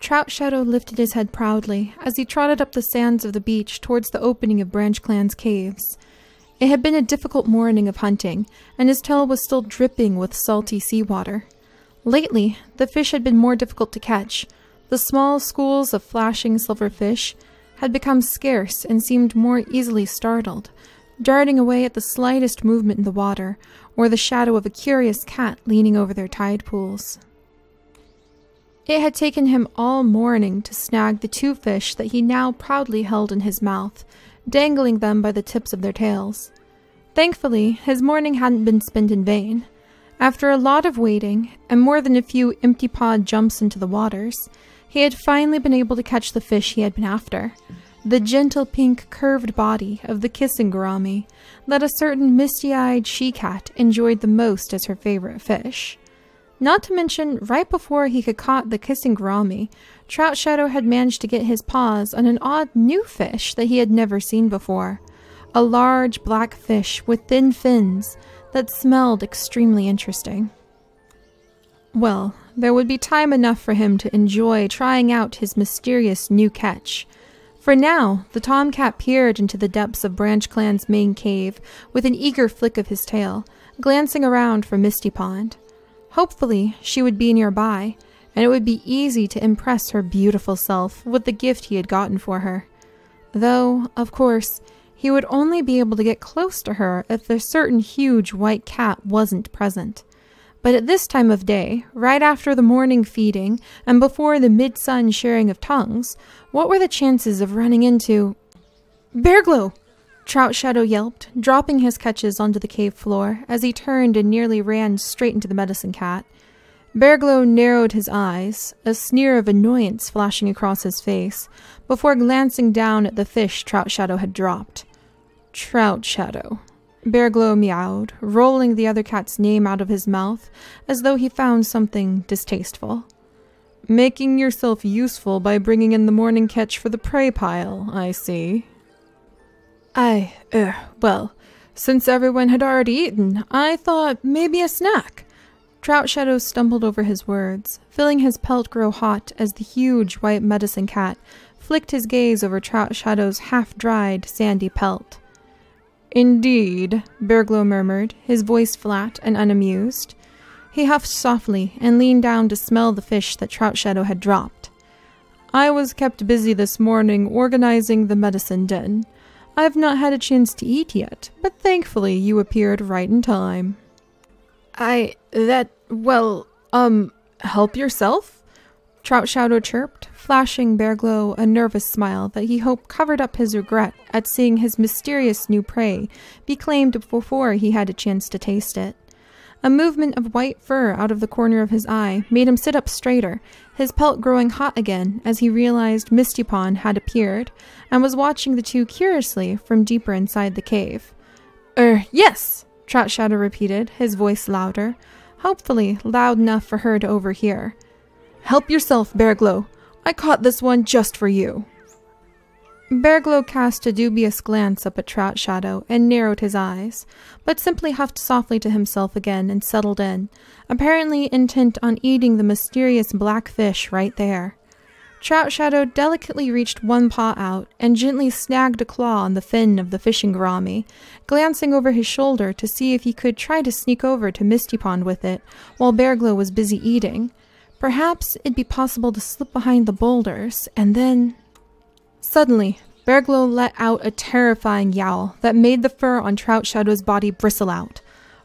Trout Shadow lifted his head proudly as he trotted up the sands of the beach towards the opening of Branch Clan's caves. It had been a difficult morning of hunting, and his tail was still dripping with salty seawater. Lately, the fish had been more difficult to catch. The small schools of flashing silver fish had become scarce and seemed more easily startled, darting away at the slightest movement in the water, or the shadow of a curious cat leaning over their tide pools. It had taken him all morning to snag the 2 fish that he now proudly held in his mouth, dangling them by the tips of their tails. Thankfully, his morning hadn't been spent in vain. After a lot of waiting, and more than a few empty-pawed jumps into the waters, he had finally been able to catch the fish he had been after, the gentle pink curved body of the kissing gourami that a certain misty-eyed she-cat enjoyed the most as her favorite fish. Not to mention, right before he had caught the kissing gourami, Trout Shadow had managed to get his paws on an odd new fish that he had never seen before. A large black fish with thin fins that smelled extremely interesting. Well, there would be time enough for him to enjoy trying out his mysterious new catch. For now, the tomcat peered into the depths of Branch Clan's main cave with an eager flick of his tail, glancing around for Misty Pond. Hopefully, she would be nearby, and it would be easy to impress her beautiful self with the gift he had gotten for her. Though, of course, he would only be able to get close to her if the certain huge white cat wasn't present. But at this time of day, right after the morning feeding and before the mid-sun sharing of tongues, what were the chances of running into... Bearglow! Trout Shadow yelped, dropping his catches onto the cave floor as he turned and nearly ran straight into the medicine cat. Bearglow narrowed his eyes, a sneer of annoyance flashing across his face, before glancing down at the fish Trout Shadow had dropped. Trout Shadow. Bearglow meowed, rolling the other cat's name out of his mouth as though he found something distasteful. Making yourself useful by bringing in the morning catch for the prey pile, I see. Well, since everyone had already eaten, I thought maybe a snack. Trout Shadow stumbled over his words, feeling his pelt grow hot as the huge white medicine cat flicked his gaze over Trout Shadow's half-dried, sandy pelt. Indeed, Bearglow murmured, his voice flat and unamused. He huffed softly and leaned down to smell the fish that Trout Shadow had dropped. I was kept busy this morning organizing the medicine den. I've not had a chance to eat yet, but thankfully you appeared right in time. Help yourself? Trout Shadow chirped, flashing Bearglow a nervous smile that he hoped covered up his regret at seeing his mysterious new prey be claimed before he had a chance to taste it. A movement of white fur out of the corner of his eye made him sit up straighter, his pelt growing hot again as he realized Misty Pond had appeared and was watching the two curiously from deeper inside the cave. Yes, Trout Shadow repeated, his voice louder, hopefully loud enough for her to overhear. Help yourself, Bearglow. I caught this one just for you. Bearglow cast a dubious glance up at Trout Shadow and narrowed his eyes, but simply huffed softly to himself again and settled in, apparently intent on eating the mysterious black fish right there. Trout Shadow delicately reached one paw out and gently snagged a claw on the fin of the fishing gourami, glancing over his shoulder to see if he could try to sneak over to Misty Pond with it while Bearglow was busy eating. Perhaps it'd be possible to slip behind the boulders, and then... Suddenly, Bearglow let out a terrifying yowl that made the fur on Trout Shadow's body bristle out.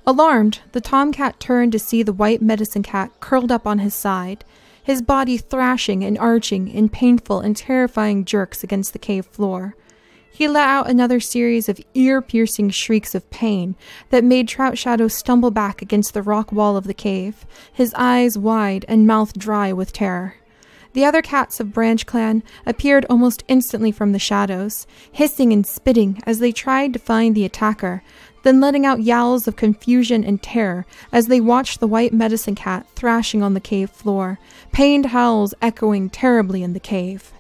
Alarmed, the tomcat turned to see the white medicine cat curled up on his side, his body thrashing and arching in painful and terrifying jerks against the cave floor. He let out another series of ear-piercing shrieks of pain that made Trout Shadow stumble back against the rock wall of the cave, his eyes wide and mouth dry with terror. The other cats of Branch Clan appeared almost instantly from the shadows, hissing and spitting as they tried to find the attacker, then letting out yowls of confusion and terror as they watched the white medicine cat thrashing on the cave floor, pained howls echoing terribly in the cave.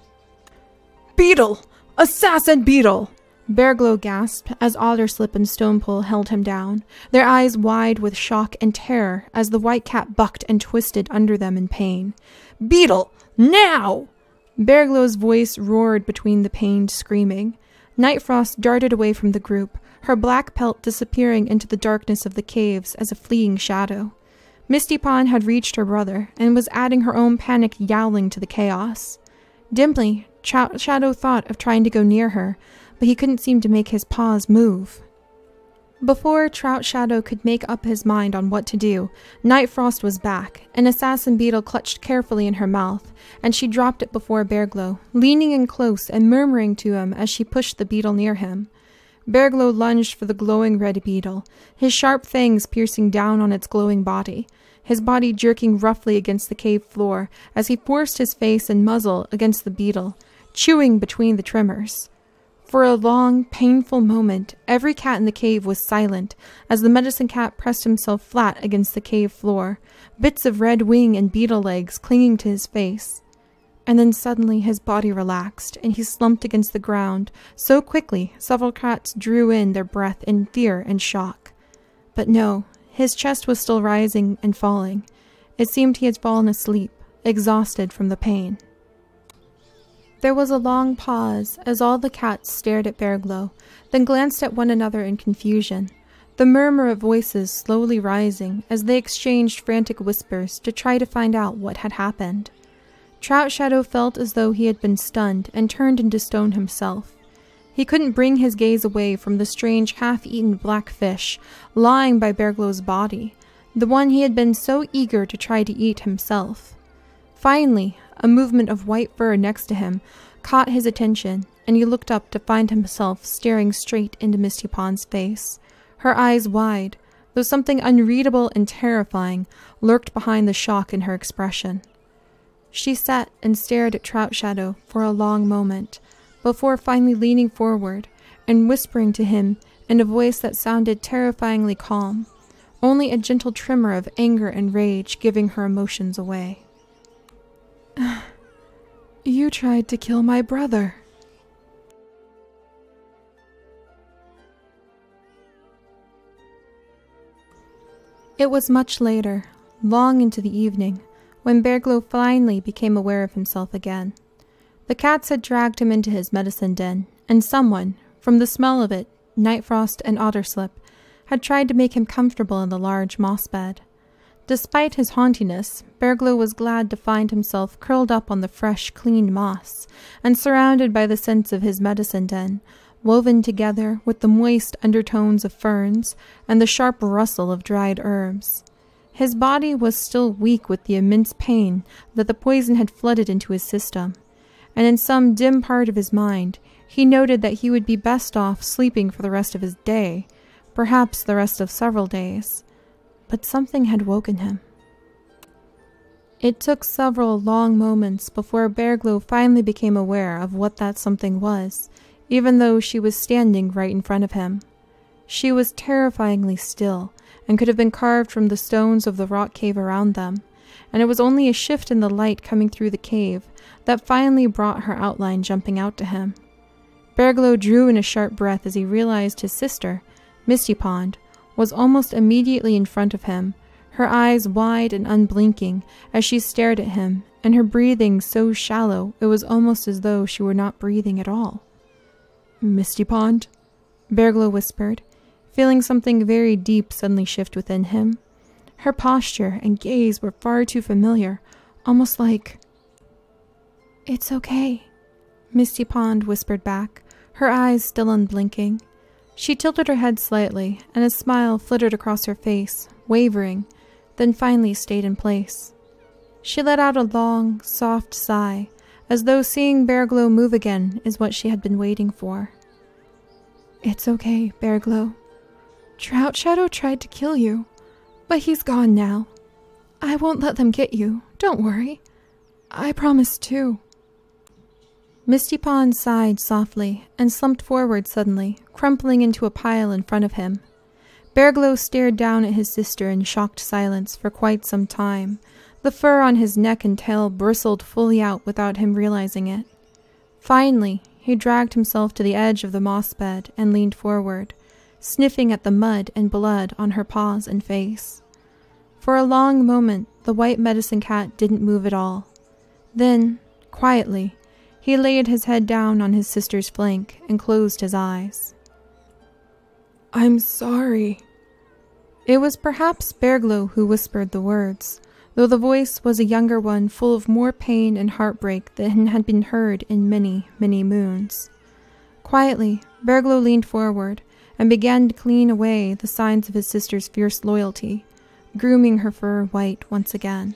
Beetle! Assassin beetle! Bearglow gasped as Otterslip and Stonepole held him down, their eyes wide with shock and terror as the white cat bucked and twisted under them in pain. Beetle! Now! Bearglow's voice roared between the pained screaming. Nightfrost darted away from the group, her black pelt disappearing into the darkness of the caves as a fleeing shadow. Misty Pond had reached her brother and was adding her own panic yowling to the chaos. Dimly, Shadow thought of trying to go near her, but he couldn't seem to make his paws move. Before Trout Shadow could make up his mind on what to do, Nightfrost was back, an assassin beetle clutched carefully in her mouth, and she dropped it before Bearglow, leaning in close and murmuring to him as she pushed the beetle near him. Bearglow lunged for the glowing red beetle, his sharp fangs piercing down on its glowing body, his body jerking roughly against the cave floor as he forced his face and muzzle against the beetle, chewing between the tremors. For a long, painful moment, every cat in the cave was silent as the medicine cat pressed himself flat against the cave floor, bits of red wing and beetle legs clinging to his face. And then suddenly his body relaxed, and he slumped against the ground so quickly several cats drew in their breath in fear and shock. But no, his chest was still rising and falling. It seemed he had fallen asleep, exhausted from the pain. There was a long pause as all the cats stared at Bearglow, then glanced at one another in confusion, the murmur of voices slowly rising as they exchanged frantic whispers to try to find out what had happened. Trout Shadow felt as though he had been stunned and turned into stone himself. He couldn't bring his gaze away from the strange half-eaten black fish lying by Bearglow's body, the one he had been so eager to try to eat himself. Finally, a movement of white fur next to him caught his attention, and he looked up to find himself staring straight into Misty Pond's face, her eyes wide, though something unreadable and terrifying lurked behind the shock in her expression. She sat and stared at Trout Shadow for a long moment, before finally leaning forward and whispering to him in a voice that sounded terrifyingly calm, only a gentle tremor of anger and rage giving her emotions away. You tried to kill my brother. It was much later, long into the evening, when Bearglow finally became aware of himself again. The cats had dragged him into his medicine den, and someone, from the smell of it, Nightfrost and Otterslip, had tried to make him comfortable in the large moss bed. Despite his hauntiness, Bearglow was glad to find himself curled up on the fresh, clean moss, and surrounded by the scents of his medicine den, woven together with the moist undertones of ferns and the sharp rustle of dried herbs. His body was still weak with the immense pain that the poison had flooded into his system, and in some dim part of his mind, he noted that he would be best off sleeping for the rest of his day, perhaps the rest of several days. But something had woken him. It took several long moments before Bearglow finally became aware of what that something was, even though she was standing right in front of him. She was terrifyingly still, and could have been carved from the stones of the rock cave around them, and it was only a shift in the light coming through the cave that finally brought her outline jumping out to him. Bearglow drew in a sharp breath as he realized his sister, Misty Pond, was almost immediately in front of him, her eyes wide and unblinking as she stared at him, and her breathing so shallow it was almost as though she were not breathing at all. "Misty Pond?" Bearglow whispered, feeling something very deep suddenly shift within him. Her posture and gaze were far too familiar, almost like... "It's okay," Misty Pond whispered back, her eyes still unblinking. She tilted her head slightly, and a smile flittered across her face, wavering, then finally stayed in place. She let out a long, soft sigh, as though seeing Bearglow move again is what she had been waiting for. "It's okay, Bearglow. Trout Shadow tried to kill you, but he's gone now. I won't let them get you, don't worry. I promise too." Misty Pond sighed softly and slumped forward suddenly, crumpling into a pile in front of him. Bearglow stared down at his sister in shocked silence for quite some time. The fur on his neck and tail bristled fully out without him realizing it. Finally, he dragged himself to the edge of the moss bed and leaned forward, sniffing at the mud and blood on her paws and face. For a long moment, the white medicine cat didn't move at all. Then, Quietly, he laid his head down on his sister's flank and closed his eyes. "I'm sorry." It was perhaps Berglo who whispered the words, though the voice was a younger one full of more pain and heartbreak than had been heard in many, many moons. Quietly, Berglo leaned forward and began to clean away the signs of his sister's fierce loyalty, grooming her fur white once again.